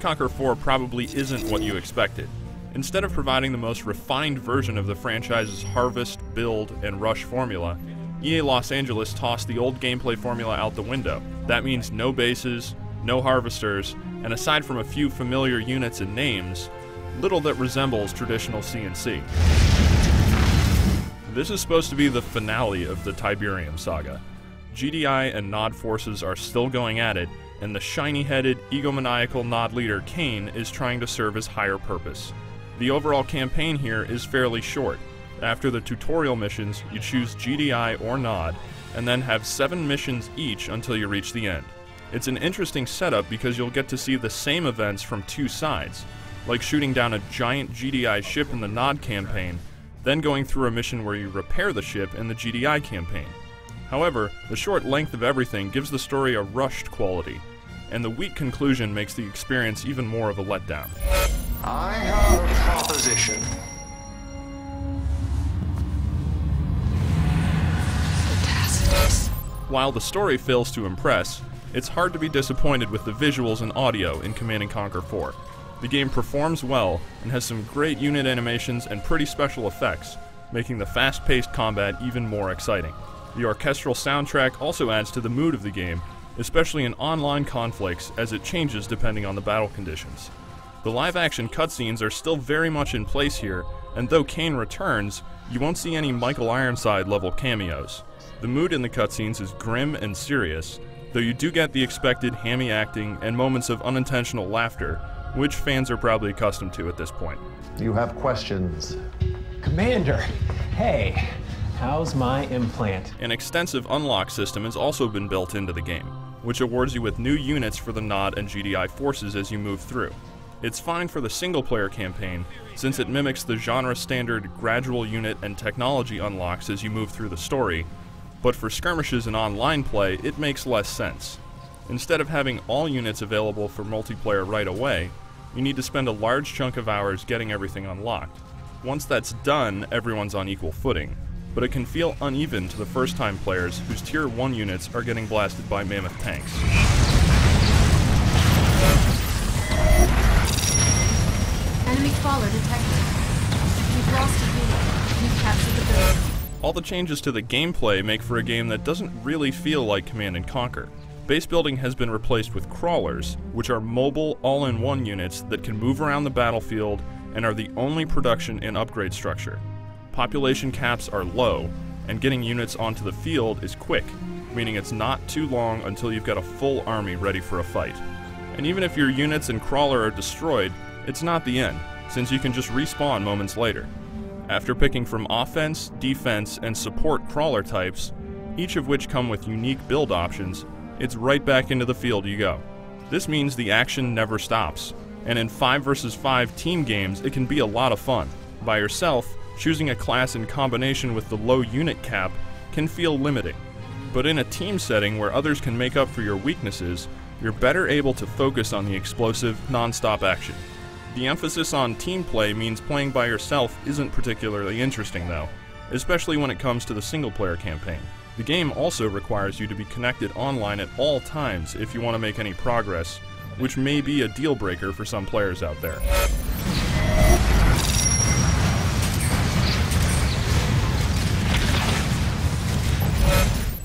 & Conquer 4 probably isn't what you expected. Instead of providing the most refined version of the franchise's harvest, build, and rush formula, EA Los Angeles tossed the old gameplay formula out the window. That means no bases, no harvesters, and aside from a few familiar units and names, little that resembles traditional CNC. This is supposed to be the finale of the Tiberium saga. GDI and Nod forces are still going at it, and the shiny-headed, egomaniacal Nod leader Kane is trying to serve his higher purpose. The overall campaign here is fairly short. After the tutorial missions, you choose GDI or Nod, and then have 7 missions each until you reach the end. It's an interesting setup because you'll get to see the same events from 2 sides, like shooting down a giant GDI ship in the Nod campaign, then going through a mission where you repair the ship in the GDI campaign. However, the short length of everything gives the story a rushed quality, and the weak conclusion makes the experience even more of a letdown. I have a proposition. While the story fails to impress, it's hard to be disappointed with the visuals and audio in Command & Conquer 4. The game performs well and has some great unit animations and pretty special effects, making the fast-paced combat even more exciting. The orchestral soundtrack also adds to the mood of the game, especially in online conflicts as it changes depending on the battle conditions. The live-action cutscenes are still very much in place here, and though Kane returns, you won't see any Michael Ironside-level cameos. The mood in the cutscenes is grim and serious, though you do get the expected hammy acting and moments of unintentional laughter, which fans are probably accustomed to at this point. You have questions? Commander, hey, how's my implant? An extensive unlock system has also been built into the game, which awards you with new units for the Nod and GDI forces as you move through. It's fine for the single-player campaign, since it mimics the genre-standard gradual unit and technology unlocks as you move through the story, but for skirmishes and online play, it makes less sense. Instead of having all units available for multiplayer right away, you need to spend a large chunk of hours getting everything unlocked. Once that's done, everyone's on equal footing, but it can feel uneven to the first-time players whose Tier 1 units are getting blasted by mammoth tanks. Enemy follower detected. We've lost a unit. We've captured the building. All the changes to the gameplay make for a game that doesn't really feel like Command & Conquer. Base building has been replaced with crawlers, which are mobile, all-in-one units that can move around the battlefield and are the only production and upgrade structure. Population caps are low, and getting units onto the field is quick, meaning it's not too long until you've got a full army ready for a fight. And even if your units and crawler are destroyed, it's not the end, since you can just respawn moments later. After picking from offense, defense, and support crawler types, each of which come with unique build options, it's right back into the field you go. This means the action never stops, and in 5 vs 5 team games it can be a lot of fun. By yourself, choosing a class in combination with the low unit cap can feel limiting, but in a team setting where others can make up for your weaknesses, you're better able to focus on the explosive, non-stop action. The emphasis on team play means playing by yourself isn't particularly interesting though, especially when it comes to the single-player campaign. The game also requires you to be connected online at all times if you want to make any progress, which may be a deal-breaker for some players out there.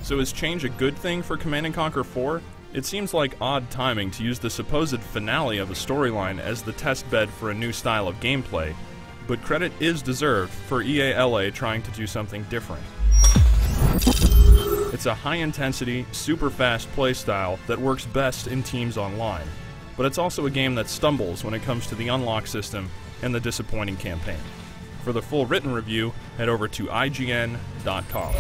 So is change a good thing for Command & Conquer 4? It seems like odd timing to use the supposed finale of a storyline as the test bed for a new style of gameplay, but credit is deserved for EA LA trying to do something different. It's a high-intensity, super-fast playstyle that works best in teams online, but it's also a game that stumbles when it comes to the unlock system and the disappointing campaign. For the full written review, head over to IGN.com.